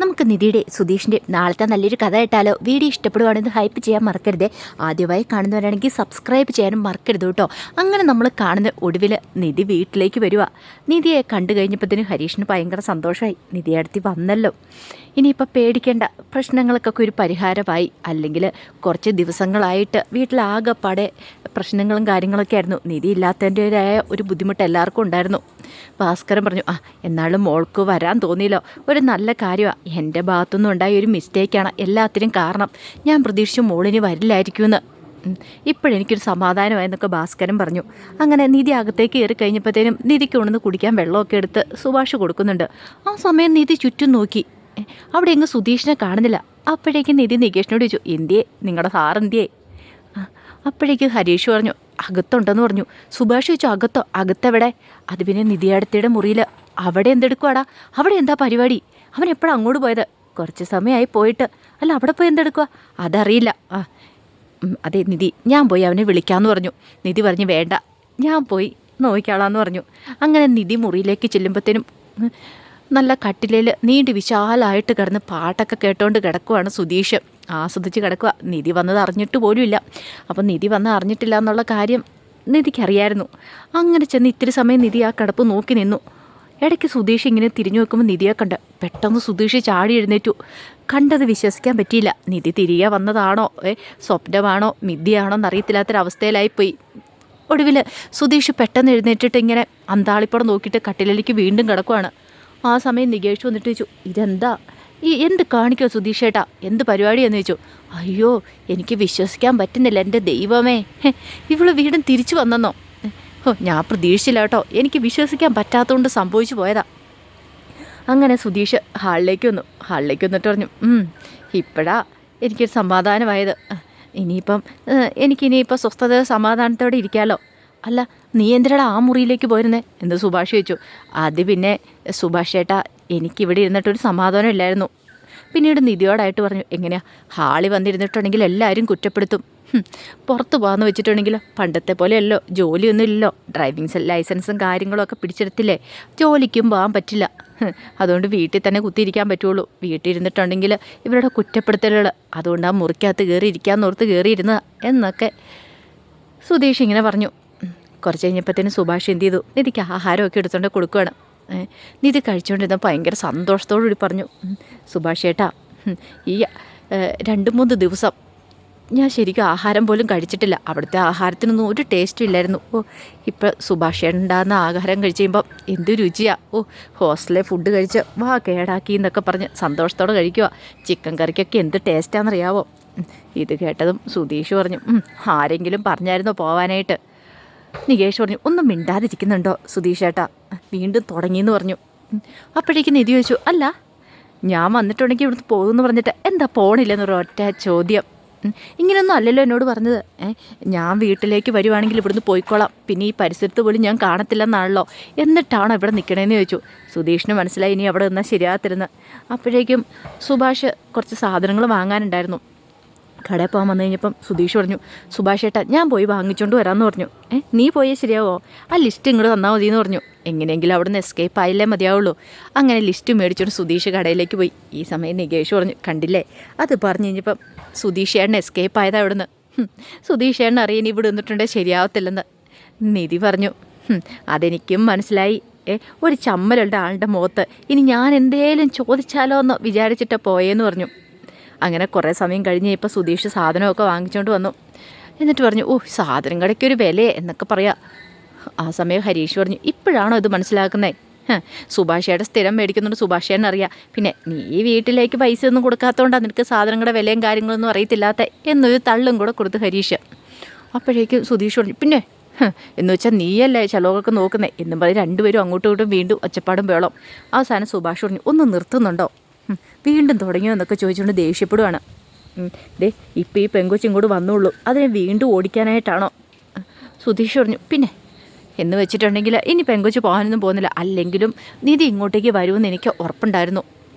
നമുക്ക് നിധിയുടെ സുധീഷിൻ്റെ നാളത്തെ നല്ലൊരു കഥ ഇട്ടാലോ? വീഡിയോ ഇഷ്ടപ്പെടുവാണെങ്കിൽ ഹൈപ്പ് ചെയ്യാൻ മറക്കരുത്. ആദ്യമായി കാണുന്നവരാണെങ്കിൽ സബ്സ്ക്രൈബ് ചെയ്യാനും മറക്കരുത് കേട്ടോ. അങ്ങനെ നമ്മൾ കാണുന്ന ഒടുവിൽ നിധി വീട്ടിലേക്ക് വരിക. നിധിയെ കണ്ടു കഴിഞ്ഞപ്പോഴത്തേനും ഹരീഷിന് ഭയങ്കര സന്തോഷമായി. നിധിയെ അടുത്ത് വന്നല്ലോ, ഇനിയിപ്പോൾ പേടിക്കേണ്ട, പ്രശ്നങ്ങൾക്കൊക്കെ ഒരു പരിഹാരമായി. അല്ലെങ്കിൽ കുറച്ച് ദിവസങ്ങളായിട്ട് വീട്ടിലാകെപ്പാടെ പ്രശ്നങ്ങളും കാര്യങ്ങളൊക്കെ ആയിരുന്നു. നിധി ഇല്ലാത്തതിൻ്റെതായ ഒരു ബുദ്ധിമുട്ട് എല്ലാവർക്കും ഉണ്ടായിരുന്നു. ഭാസ്കരൻ പറഞ്ഞു, എന്നാലും മോൾക്ക് വരാൻ തോന്നിയില്ലോ, ഒരു നല്ല കാര്യമാണ്. എൻ്റെ ഭാഗത്തുനിന്ന് ഉണ്ടായ ഒരു മിസ്റ്റേക്കാണ് എല്ലാത്തിനും കാരണം. ഞാൻ പ്രതീക്ഷിച്ചു മോളിന് വരില്ലായിരിക്കുമെന്ന്. ഇപ്പോഴെനിക്കൊരു സമാധാനമായെന്നൊക്കെ ഭാസ്കരൻ പറഞ്ഞു. അങ്ങനെ നിധി അകത്തേക്ക് കയറി കഴിഞ്ഞപ്പോഴത്തേനും നിധിക്ക് കൊണ്ടുവന്ന് കുടിക്കാൻ വെള്ളമൊക്കെ എടുത്ത് സുഭാഷ് കൊടുക്കുന്നുണ്ട്. ആ സമയം നിധി ചുറ്റും നോക്കി, അവിടെ എങ്ങും സുധീഷിനെ കാണുന്നില്ല. അപ്പോഴേക്കും നിധി നികേഷിനോട് ചോദിച്ചു, എന്തിയേ നിങ്ങളുടെ സാർ എന്തിയേ? അപ്പോഴേക്ക് ഹരീഷ് പറഞ്ഞു, അകത്തുണ്ടെന്ന് പറഞ്ഞു. സുഭാഷ് ചോദിച്ചു, അകത്തോ? അകത്തെവിടെ? അത് പിന്നെ നിധിയടുത്തയുടെ മുറിയിൽ. അവിടെ എന്തെടുക്കുവാടാ? അവിടെ എന്താ പരിപാടി? അവൻ എപ്പോഴാണ് അങ്ങോട്ട് പോയത്? കുറച്ച് സമയമായി പോയിട്ട്. അല്ല, അവിടെ പോയി എന്തെടുക്കുക? അതറിയില്ല. അതെ നിധി, ഞാൻ പോയി അവനെ വിളിക്കാമെന്ന് പറഞ്ഞു. നിധി പറഞ്ഞു, വേണ്ട, ഞാൻ പോയി നോക്കിക്കാളാന്ന് പറഞ്ഞു. അങ്ങനെ നിധി മുറിയിലേക്ക് ചെല്ലുമ്പോഴത്തേനും നല്ല കട്ടിലേൽ നീണ്ട് വിശാലമായിട്ട് കിടന്ന് പാട്ടൊക്കെ കേട്ടോണ്ട് കിടക്കുവാണ് സുധീഷ്. ആസ്വദിച്ച് കിടക്കുക. നിധി വന്നത് അറിഞ്ഞിട്ട് പോലുമില്ല. അപ്പം നിധി വന്ന് അറിഞ്ഞിട്ടില്ല എന്നുള്ള കാര്യം നിധിക്കറിയായിരുന്നു. അങ്ങനെ ചെന്ന് ഇത്തിരി സമയം നിധി ആ കിടപ്പ് നോക്കി നിന്നു. ഇടയ്ക്ക് സുധീഷ് ഇങ്ങനെ തിരിഞ്ഞു നോക്കുമ്പോൾ നിധിയെ കണ്ട് പെട്ടെന്ന് സുധീഷ് ചാടി എഴുന്നേറ്റു. കണ്ടത് വിശ്വസിക്കാൻ പറ്റിയില്ല. നിധി തിരികെ വന്നതാണോ സ്വപ്നമാണോ മിഥ്യയാണോ എന്നറിയത്തില്ലാത്തൊരവസ്ഥയിലായിപ്പോയി. ഒടുവിൽ സുധീഷ് പെട്ടെന്ന് എഴുന്നേറ്റിട്ട് ഇങ്ങനെ അന്താളിപ്പുറം നോക്കിയിട്ട് കട്ടിലേക്ക് വീണ്ടും കിടക്കുവാണ്. ആ സമയം നികേഷ് വന്നിട്ട് ചോദിച്ചു, ഇതെന്താ എന്ത് കാണിക്കോ സുധീഷേട്ടാ, എന്ത് പരിപാടിയെന്ന് ചോദിച്ചു. അയ്യോ, എനിക്ക് വിശ്വസിക്കാൻ പറ്റുന്നില്ല, എൻ്റെ ദൈവമേ, ഇവള് വീണ്ടും തിരിച്ചു വന്നെന്നോ? ഞാൻ പ്രതീക്ഷിച്ചില്ല കേട്ടോ, എനിക്ക് വിശ്വസിക്കാൻ പറ്റാത്തതുകൊണ്ട് സംഭവിച്ചു പോയതാ. അങ്ങനെ സുധീഷ് ഹാളിലേക്ക് വന്നിട്ട് പറഞ്ഞു, ഇപ്പോഴാ എനിക്കൊരു സമാധാനമായത്. എനിക്കിനിയിപ്പോൾ സ്വസ്ഥത സമാധാനത്തോടെ ഇരിക്കാമല്ലോ. അല്ല, നീ എന്തിനാടാ ആ മുറിയിലേക്ക് പോയിരുന്നേ എന്ന് സുഭാഷ് ചോദിച്ചു. അത് പിന്നെ സുഭാഷ് ചേട്ടാ, എനിക്കിവിടെ ഇരുന്നിട്ടൊരു സമാധാനം ഇല്ലായിരുന്നു. പിന്നീട് നിധിയോടായിട്ട് പറഞ്ഞു, എങ്ങനെയാ ഹാളിൽ വന്നിരുന്നിട്ടുണ്ടെങ്കിൽ എല്ലാവരും കുറ്റപ്പെടുത്തും. പുറത്ത് പോകാമെന്ന് വെച്ചിട്ടുണ്ടെങ്കിലോ പണ്ടത്തെ പോലെയല്ലോ, ജോലിയൊന്നും ഇല്ലല്ലോ, ഡ്രൈവിംഗ് ലൈസൻസും കാര്യങ്ങളും ഒക്കെ പിടിച്ചെടുത്തില്ലേ, ജോലിക്കും പോകാൻ പറ്റില്ല. അതുകൊണ്ട് വീട്ടിൽ തന്നെ കുത്തിയിരിക്കാൻ പറ്റുള്ളൂ. വീട്ടിൽ ഇരുന്നിട്ടുണ്ടെങ്കിൽ ഇവരുടെ കുറ്റപ്പെടുത്തലുകൾ, അതുകൊണ്ട് ആ മുറിക്കകത്ത് കയറി ഇരിക്കാമെന്നോർത്ത് കയറിയിരുന്ന എന്നൊക്കെ സുധീഷ് ഇങ്ങനെ പറഞ്ഞു. കുറച്ച് കഴിഞ്ഞപ്പോഴത്തേനും സുഭാഷ് എന്ത് ചെയ്തു, നിധിക്ക് ആഹാരമൊക്കെ എടുത്തുകൊണ്ട് കൊടുക്കുകയാണ്. നിധി കഴിച്ചുകൊണ്ടിരുന്ന ഭയങ്കര സന്തോഷത്തോടുകൂടി പറഞ്ഞു, സുഭാഷ് ചേട്ടാ, ഈ 2-3 ദിവസം ഞാൻ ശരിക്കും ആഹാരം പോലും കഴിച്ചിട്ടില്ല. അവിടുത്തെ ആഹാരത്തിനൊന്നും ഒരു ടേസ്റ്റും ഇല്ലായിരുന്നു. ഇപ്പോൾ സുഭാഷ് ഉണ്ടാകുന്ന ആഹാരം കഴിച്ച് കഴിയുമ്പം എന്ത് രുചിയാ. ഹോസ്റ്റലിലെ ഫുഡ് കഴിച്ച് കേടാക്കി എന്നൊക്കെ പറഞ്ഞ് സന്തോഷത്തോടെ കഴിക്കുക. ചിക്കൻ കറിക്കൊക്കെ എന്ത് ടേസ്റ്റാണെന്നറിയാവോ? ഇത് കേട്ടതും സുധീഷ് പറഞ്ഞു, ആരെങ്കിലും പറഞ്ഞായിരുന്നോ പോവാനായിട്ട്? നികേഷ് പറഞ്ഞു, ഒന്നും മിണ്ടാതിരിക്കുന്നുണ്ടോ സുധീഷ് ഏട്ടാ, വീണ്ടും തുടങ്ങിയെന്ന് പറഞ്ഞു. അപ്പോഴേക്ക് നിധി ചോദിച്ചു, അല്ല ഞാൻ വന്നിട്ടുണ്ടെങ്കിൽ ഇവിടുന്ന് പോകുമെന്ന് പറഞ്ഞിട്ട് എന്താ പോണില്ലെന്നൊരു ഒറ്റ ചോദ്യം. ഇങ്ങനെയൊന്നും അല്ലല്ലോ എന്നോട് പറഞ്ഞത്. ഞാൻ വീട്ടിലേക്ക് വരുവാണെങ്കിൽ ഇവിടുന്ന് പോയിക്കോളാം, പിന്നെ ഈ പരിസരത്ത് പോലും ഞാൻ കാണത്തില്ലെന്നാണല്ലോ, എന്നിട്ടാണോ ഇവിടെ നിൽക്കണേന്ന് ചോദിച്ചു. സുധീഷിന് മനസ്സിലായി ഇനി അവിടെ നിന്നാൽ ശരിയാകത്തിരുന്ന്. അപ്പോഴേക്കും സുഭാഷ് കുറച്ച് സാധനങ്ങൾ വാങ്ങാനുണ്ടായിരുന്നു. കടയിൽ പോകാൻ വന്നു കഴിഞ്ഞപ്പം സുധീഷ് പറഞ്ഞു, സുഭാഷ് ഏട്ടാ ഞാൻ പോയി വാങ്ങിച്ചുകൊണ്ട് വരാമെന്ന് പറഞ്ഞു. നീ പോയേ ശരിയാവോ? ആ ലിസ്റ്റ് ഇങ്ങോട്ട് തന്നാൽ മതിയെന്ന് പറഞ്ഞു. എങ്ങനെയെങ്കിലും അവിടെ നിന്ന് എസ്കേപ്പ് ആയില്ലേ മതിയാവുള്ളൂ. അങ്ങനെ ലിസ്റ്റ് മേടിച്ചുകൊണ്ട് സുധീഷ് കടയിലേക്ക് പോയി. ഈ സമയം നികേഷ് പറഞ്ഞു, കണ്ടില്ലേ, അത് പറഞ്ഞു കഴിഞ്ഞപ്പം സുധീഷ് ഏട്ടൻ എസ്കേപ്പ് ആയതാ അവിടെ നിന്ന്. സുധീഷ് ഏട്ടൻ അറിയാൻ ഇവിടെ നിന്നിട്ടുണ്ടെങ്കിൽ ശരിയാവത്തില്ലെന്ന് നിധി പറഞ്ഞു. അതെനിക്കും മനസ്സിലായി. ഒരു ചമ്മലുണ്ട് ആളുടെ മുഖത്ത്. ഇനി ഞാൻ എന്തേലും ചോദിച്ചാലോ എന്ന് വിചാരിച്ചിട്ട് പോയേന്ന് പറഞ്ഞു. അങ്ങനെ കുറേ സമയം കഴിഞ്ഞ് ഇപ്പോൾ സുധീഷ് സാധനമൊക്കെ വാങ്ങിച്ചുകൊണ്ട് വന്നു. എന്നിട്ട് പറഞ്ഞു, സാധനം കടയ്ക്കൊരു വിലയെ എന്നൊക്കെ പറയാം. ആ സമയം ഹരീഷ് പറഞ്ഞു, ഇപ്പോഴാണോ ഇത് മനസ്സിലാക്കുന്നത്? സുഭാഷയുടെ സ്ഥിരം മേടിക്കുന്നുണ്ട്, സുഭാഷേനെ അറിയാം. പിന്നെ നീ വീട്ടിലേക്ക് പൈസ ഒന്നും കൊടുക്കാത്തതുകൊണ്ടാണ് നിനക്ക് സാധനങ്ങളുടെ വിലയും കാര്യങ്ങളൊന്നും അറിയത്തില്ലാത്ത എന്നൊരു തള്ളും കൂടെ കൊടുത്തു ഹരീഷ്. അപ്പോഴേക്കും സുധീഷ് പറഞ്ഞു, പിന്നെ എന്ന് വെച്ചാൽ നീയല്ലേ ചിലവൊക്കെ നോക്കുന്നേ എന്നും പറഞ്ഞ് രണ്ടുപേരും അങ്ങോട്ടും ഇങ്ങോട്ടും വീണ്ടും ഒച്ചപ്പാടും വേളം. അവസാനം സുഭാഷ് പറഞ്ഞു, ഒന്ന് നിർത്തുന്നുണ്ടോ, വീണ്ടും തുടങ്ങിയോ എന്നൊക്കെ ചോദിച്ചുകൊണ്ട് ദേഷ്യപ്പെടുവാണ്. ഇപ്പോൾ ഈ പെങ്കൊച്ചും കൂടെ വന്നുള്ളൂ, അതിനെ വീണ്ടും ഓടിക്കാനായിട്ടാണോ? സുധീഷ് പറഞ്ഞു, പിന്നെ എന്ന് വെച്ചിട്ടുണ്ടെങ്കിൽ ഇനി പെങ്കൊച്ച് പോകാനൊന്നും പോകുന്നില്ല, അല്ലെങ്കിലും നിധി ഇങ്ങോട്ടേക്ക് വരുമെന്ന് എനിക്ക് ഉറപ്പുണ്ടായിരുന്നു.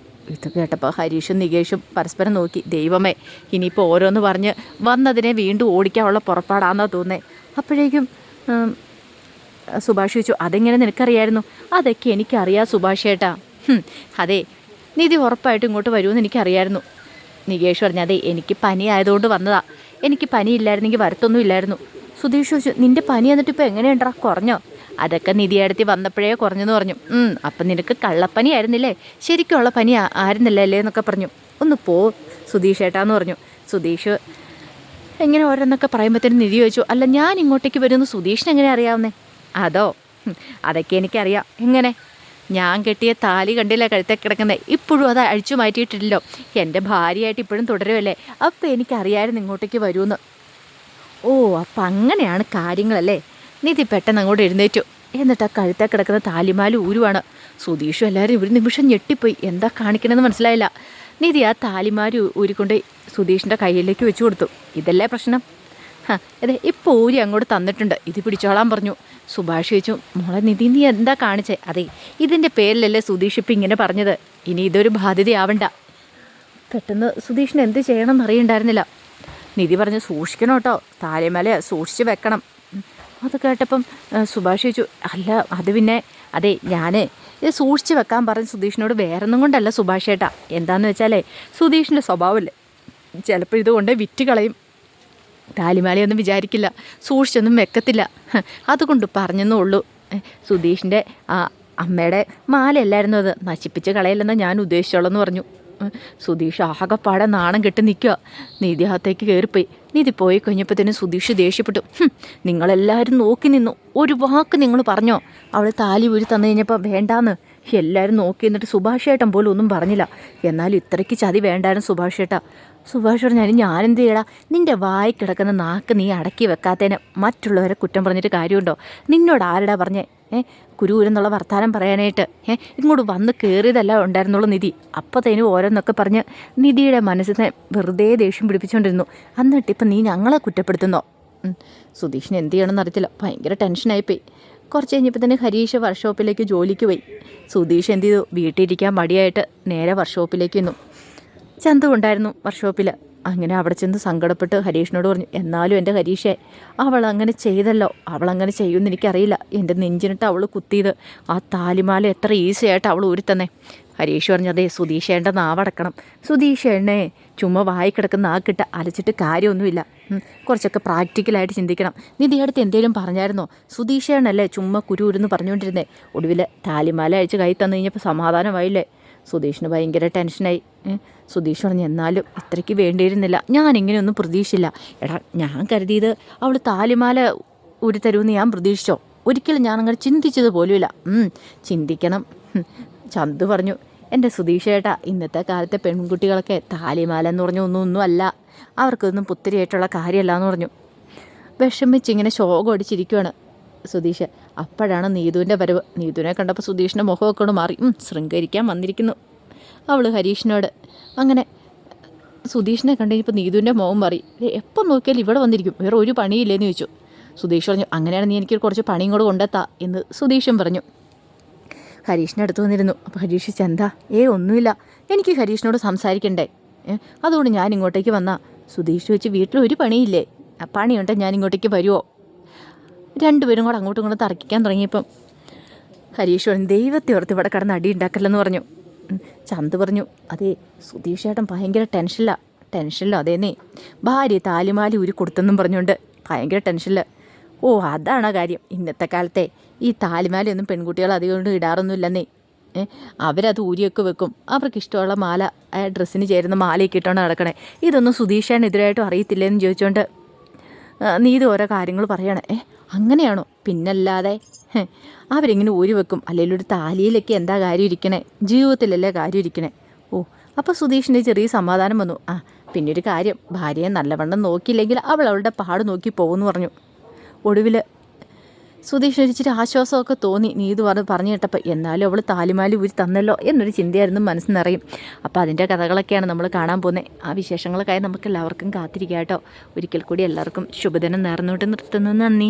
ഇത് കേട്ടപ്പോൾ ഹരീഷും നികേഷും പരസ്പരം നോക്കി. ദൈവമേ, ഇനിയിപ്പോൾ ഓരോന്ന് പറഞ്ഞ് വന്നതിനെ വീണ്ടും ഓടിക്കാനുള്ള പുറപ്പാടാണെന്നാണ് തോന്നുന്നത്. അപ്പോഴേക്കും സുഭാഷ് ചോദിച്ചു, അതെങ്ങനെ നിനക്കറിയായിരുന്നു? അതൊക്കെ എനിക്കറിയാം സുഭാഷ് ഏട്ടാ. അതെ, നിധി ഉറപ്പായിട്ടും ഇങ്ങോട്ട് വരുമെന്ന് എനിക്കറിയായിരുന്നു. നികേഷ് പറഞ്ഞു, അതെ എനിക്ക് പനി ആയതുകൊണ്ട് വന്നതാ, എനിക്ക് പനി ഇല്ലായിരുന്നെങ്കിൽ വരത്തൊന്നും ഇല്ലായിരുന്നു. സുധീഷ് ചോദിച്ചു, നിൻ്റെ പനി എന്നിട്ട് ഇപ്പോൾ എങ്ങനെയുണ്ടാ, കുറഞ്ഞോ? അതൊക്കെ നിധിയടുത്ത് വന്നപ്പോഴേ കുറഞ്ഞെന്ന് പറഞ്ഞു. അപ്പം നിനക്ക് കള്ളപ്പനി ആയിരുന്നില്ലേ, ശരിക്കുള്ള പനി ആയിരുന്നില്ല അല്ലേ എന്നൊക്കെ പറഞ്ഞു. ഒന്ന് പോ സുധീഷ് ഏട്ടാന്ന് പറഞ്ഞു. സുധീഷ് എങ്ങനെ ഓരോന്നൊക്കെ പറയുമ്പോഴത്തേനും നിധി ചോദിച്ചു, അല്ല ഞാൻ ഇങ്ങോട്ടേക്ക് വരുമെന്ന് സുധീഷിന് എങ്ങനെ അറിയാവുന്നേ? അതോ അതൊക്കെ എനിക്കറിയാം. എങ്ങനെ? ഞാൻ കെട്ടിയ താലി കണ്ടില്ല കഴുത്തെ കിടക്കുന്നത്, ഇപ്പോഴും അത് അഴിച്ചു മാറ്റിയിട്ടില്ലല്ലോ, എൻ്റെ ഭാര്യയായിട്ട് ഇപ്പോഴും തുടരുമല്ലേ, അപ്പോൾ എനിക്കറിയാമായിരുന്നു ഇങ്ങോട്ടേക്ക് വരുമെന്ന്. ഓ അപ്പം അങ്ങനെയാണ് കാര്യങ്ങളല്ലേ? നിധി പെട്ടെന്ന് അങ്ങോട്ട് എഴുന്നേറ്റു. എന്നിട്ട് ആ കഴുത്തെ കിടക്കുന്ന താലിമാല ഊരുവാണ്. സുധീഷും എല്ലാവരും ഒരു നിമിഷം ഞെട്ടിപ്പോയി, എന്താ കാണിക്കണമെന്ന് മനസ്സിലായില്ല. നിധി ആ താലിമാല ഊരിക്കൊണ്ട് സുധീഷിൻ്റെ കയ്യിലേക്ക് വെച്ച് കൊടുത്തു. ഇതല്ലേ പ്രശ്നം? അതെ ഇപ്പോൾ ഊരി അങ്ങോട്ട് തന്നിട്ടുണ്ട്, ഇത് പിടിച്ചോളാൻ പറഞ്ഞു. സുഭാഷ് ചോദിച്ചു, മോളെ നിധി നീ എന്താ കാണിച്ചേ? അതെ ഇതിൻ്റെ പേരിലല്ലേ സുധീഷ് ഇപ്പം ഇങ്ങനെ പറഞ്ഞത്, ഇനി ഇതൊരു ബാധ്യതയാവണ്ട. പെട്ടെന്ന് സുധീഷിന് എന്ത് ചെയ്യണമെന്ന് അറിയണ്ടായിരുന്നില്ല. നിധി പറഞ്ഞു, സൂക്ഷിക്കണം കേട്ടോ, താലിമാല സൂക്ഷിച്ച് വെക്കണം. അത് കേട്ടപ്പം സുഭാഷ് ചോദിച്ചു, അല്ല അത് പിന്നെ അതെ ഞാൻ ഇത് സൂക്ഷിച്ച് വെക്കാൻ പറഞ്ഞ് സുധീഷിനോട് വേറൊന്നും കൊണ്ടല്ല സുഭാഷ് ഏട്ടാ, എന്താണെന്ന് വെച്ചാലേ സുധീഷിൻ്റെ സ്വഭാവമല്ലേ, ചിലപ്പോൾ ഇതുകൊണ്ട് വിറ്റ് കളയും, താലിമാലയൊന്നും വിചാരിക്കില്ല, സൂക്ഷിച്ചൊന്നും വെക്കത്തില്ല, അതുകൊണ്ട് പറഞ്ഞെന്നേ ഉള്ളൂ. സുധീഷിൻ്റെ അമ്മയുടെ മാലയല്ലായിരുന്നു അത്, നശിപ്പിച്ച് കളയില്ലെന്ന് ഞാൻ ഉദ്ദേശിച്ചോളെന്ന് പറഞ്ഞു. സുധീഷ് ആകെപ്പാടെ നാണം കെട്ട് നിൽക്കുക. നിധി അകത്തേക്ക് കയറിപ്പോയി. നിധി പോയി കഴിഞ്ഞപ്പോഴത്തേനും സുധീഷ് ദേഷ്യപ്പെട്ടു. നിങ്ങളെല്ലാവരും നോക്കി നിന്നു, ഒരു വാക്ക് നിങ്ങൾ പറഞ്ഞോ? അവൾ താലി ഊരി തന്നു കഴിഞ്ഞപ്പോൾ വേണ്ടാന്ന് എല്ലാവരും നോക്കി നിന്നിട്ട് സുഭാഷ് ഏട്ടൻ പോലും ഒന്നും പറഞ്ഞില്ല. എന്നാലും ഇത്രയ്ക്ക് ചതി വേണ്ടായിരുന്നു സുഭാഷ് ഏട്ടാ. സുഭാഷ് പറഞ്ഞാൽ ഞാനെന്ത് ചെയ്യടാ, നിൻ്റെ വായി കിടക്കുന്ന നാക്ക് നീ അടക്കി വെക്കാത്തതിന് മറ്റുള്ളവരെ കുറ്റം പറഞ്ഞിട്ട് കാര്യമുണ്ടോ? നിന്നോട് ആരടാ പറഞ്ഞേ കുരുവിരെന്നുള്ള വർത്താനം പറയാനായിട്ട്? ഇങ്ങോട്ട് വന്ന് കയറിയതല്ല ഉണ്ടായിരുന്നുള്ളൂ നിധി. അപ്പോഴത്തേനും ഓരോന്നൊക്കെ പറഞ്ഞ് നിധിയുടെ മനസ്സിനെ വെറുതെ ദേഷ്യം പിടിപ്പിച്ചുകൊണ്ടിരുന്നു. എന്നിട്ടിപ്പം നീ ഞങ്ങളെ കുറ്റപ്പെടുത്തുന്നോ? സുധീഷിന് എന്ത് ചെയ്യണമെന്ന് അറിയത്തില്ല, ഭയങ്കര ടെൻഷനായിപ്പോയി. കുറച്ച് കഴിഞ്ഞപ്പോൾ തന്നെ ഹരീഷ് വർക്ക്ഷോപ്പിലേക്ക് ജോലിക്ക് പോയി. സുധീഷ് എന്ത് ചെയ്തു, വീട്ടിലിരിക്കാൻ മടിയായിട്ട് നേരെ വർക്ക്ഷോപ്പിലേക്ക് നിന്നു. ചന്തു ഉണ്ടായിരുന്നു വർക്ക്ഷോപ്പിൽ. അങ്ങനെ അവിടെ ചെന്ന് സങ്കടപ്പെട്ട് ഹരീഷിനോട് പറഞ്ഞു, എന്നാലും എൻ്റെ ഹരീഷേ അവൾ അങ്ങനെ ചെയ്തല്ലോ, അവളങ്ങനെ ചെയ്യുമെന്ന് എനിക്കറിയില്ല, എൻ്റെ നെഞ്ചിനിട്ട് അവൾ കുത്തിയത് ആ താലിമാല എത്ര ഈസിയായിട്ട് അവൾ ഊരിത്തന്നേ. ഹരീഷ് പറഞ്ഞു, അതെ സുധീഷേൻ്റെ നാവടക്കണം, സുധീഷേണ്ണേ ചുമ്മാ വായി കിടക്കുന്ന നാക്കിട്ട് അലച്ചിട്ട് കാര്യമൊന്നുമില്ല, കുറച്ചൊക്കെ പ്രാക്ടിക്കലായിട്ട് ചിന്തിക്കണം. നിധിയടുത്ത് എന്തെങ്കിലും പറഞ്ഞായിരുന്നോ? സുധീഷേണ്ണല്ലേ ചുമ്മാ കുരുന്ന് പറഞ്ഞുകൊണ്ടിരുന്നേ. ഒടുവിൽ താലിമാല അഴിച്ച് കൈ തന്നു കഴിഞ്ഞപ്പോൾ സമാധാനമായില്ലേ? സുധീഷിന് ഭയങ്കര ടെൻഷനായി. സുധീഷ് പറഞ്ഞു, എന്നാലും ഇത്രയ്ക്ക് വേണ്ടിയിരുന്നില്ല, ഞാനിങ്ങനെയൊന്നും പ്രതീക്ഷിച്ചില്ല. എടാ ഞാൻ കരുതിയത് അവൾ താലിമാല ഊരിത്തരുമെന്ന് ഞാൻ പ്രതീക്ഷിച്ചോ? ഒരിക്കലും ഞാനങ്ങനെ ചിന്തിച്ചത് പോലുമില്ല. ചിന്തിക്കണം. ചന്തു പറഞ്ഞു, എൻ്റെ സുധീഷേട്ടാ ഇന്നത്തെ കാലത്തെ പെൺകുട്ടികളൊക്കെ താലിമാല എന്ന് പറഞ്ഞ ഒന്നും അല്ല, അവർക്കൊന്നും പുത്തിരിയായിട്ടുള്ള കാര്യമല്ല എന്ന് പറഞ്ഞു. വിഷമിച്ചിങ്ങനെ ശോകം അടിച്ചിരിക്കുകയാണ് സുധീഷ്. അപ്പോഴാണ് നീതുവിൻ്റെ വരവ്. നീതുവിനെ കണ്ടപ്പോൾ സുധീഷിൻ്റെ മുഖമൊക്കെ കൊണ്ട് മാറി. ശൃംഗരിക്കാൻ വന്നിരിക്കുന്നു അവൾ ഹരീഷിനോട്. അങ്ങനെ സുധീഷിനെ കണ്ടുകഴിഞ്ഞപ്പോൾ നീതുവിൻ്റെ മുഖം മാറി. എപ്പം നോക്കിയാലും ഇവിടെ വന്നിരിക്കും, വേറെ ഒരു പണിയില്ലേന്ന് ചോദിച്ചു. സുധീഷ് പറഞ്ഞു, അങ്ങനെയാണ് നീ എനിക്ക് കുറച്ച് പണിയും കൂടെ കൊണ്ടെത്താ എന്ന് സുധീഷും പറഞ്ഞു. ഹരീഷിൻ്റെ അടുത്ത് വന്നിരുന്നു. അപ്പോൾ ഹരീഷ്, എന്താ? ഒന്നുമില്ല, എനിക്ക് ഹരീഷിനോട് സംസാരിക്കണ്ടേ, അതുകൊണ്ട് ഞാൻ ഇങ്ങോട്ടേക്ക് വന്നാ. സുധീഷ് വെച്ച് വീട്ടിൽ ഒരു പണിയില്ലേ, പണിയുണ്ടെ ഞാൻ ഇങ്ങോട്ടേക്ക് വരുമോ? രണ്ടുപേരും കൂടെ അങ്ങോട്ടും ഇങ്ങോട്ടും തർക്കിക്കാൻ തുടങ്ങിയപ്പം ഹരീഷ് പറഞ്ഞു, ദൈവത്തെ ഓർത്ത് ഇവിടെ കിടന്ന് അടി ഉണ്ടാക്കല്ലെന്ന് പറഞ്ഞു. ചന്ത് പറഞ്ഞു, അതേ സുധീഷ് ചേട്ടൻ ഭയങ്കര ടെൻഷനിലോ അതേന്നേ, ഭാര്യ താലിമാല ഊരി കൊടുത്തെന്നും പറഞ്ഞുകൊണ്ട് ഭയങ്കര ടെൻഷനിൽ. ഓ അതാണ് കാര്യം. ഇന്നത്തെ കാലത്തെ ഈ താലിമാലയൊന്നും പെൺകുട്ടികൾ അധികം ഇടാറൊന്നുമില്ലെന്നേ. അവരത് ഊരിയൊക്കെ വെക്കും, അവർക്ക് ഇഷ്ടമുള്ള മാല ഡ്രസ്സിന് ചേരുന്ന മാലയൊക്കെ ഇട്ടോണ്ട് നടക്കണേ. ഇതൊന്നും സുധീഷേനെതിരായിട്ടും അറിയത്തില്ലെന്ന് ചോദിച്ചുകൊണ്ട് നീത് ഓരോ കാര്യങ്ങൾ പറയണേ. അങ്ങനെയാണോ? പിന്നല്ലാതെ അവരിങ്ങനെ ഊരി വെക്കും, അല്ലെങ്കിൽ ഒരു താലിയിലൊക്കെ എന്താ കാര്യം ഇരിക്കണേ, ജീവിതത്തിലല്ലേ കാര്യം ഇരിക്കണേ. ഓ അപ്പോൾ സുധീഷിൻ്റെ ചെറിയ സമാധാനം വന്നു. പിന്നെ ഒരു കാര്യം, ഭാര്യയെ നല്ലവണ്ണം നോക്കിയില്ലെങ്കിൽ അവൾ അവളുടെ പാട് നോക്കി പോകുമെന്ന് പറഞ്ഞു. ഒടുവിൽ സുധീഷിന് ഇച്ചിരി ആശ്വാസമൊക്കെ തോന്നി നീതു പറഞ്ഞു കേട്ടപ്പോൾ. എന്നാലും അവൾ താലിമാല ഊരി തന്നല്ലോ എന്നൊരു ചിന്തയായിരുന്നു മനസ്സിൽ നിറയും. അപ്പോൾ അതിൻ്റെ കഥകളൊക്കെയാണ് നമ്മൾ കാണാൻ പോകുന്നത്. ആ വിശേഷങ്ങളൊക്കെ നമുക്ക് എല്ലാവർക്കും കാത്തിരിക്കാം കേട്ടോ. ഒരിക്കൽ കൂടി എല്ലാവർക്കും ശുഭദിനം നേർന്നുകൊണ്ട് നിർത്തുന്നു. നന്ദി.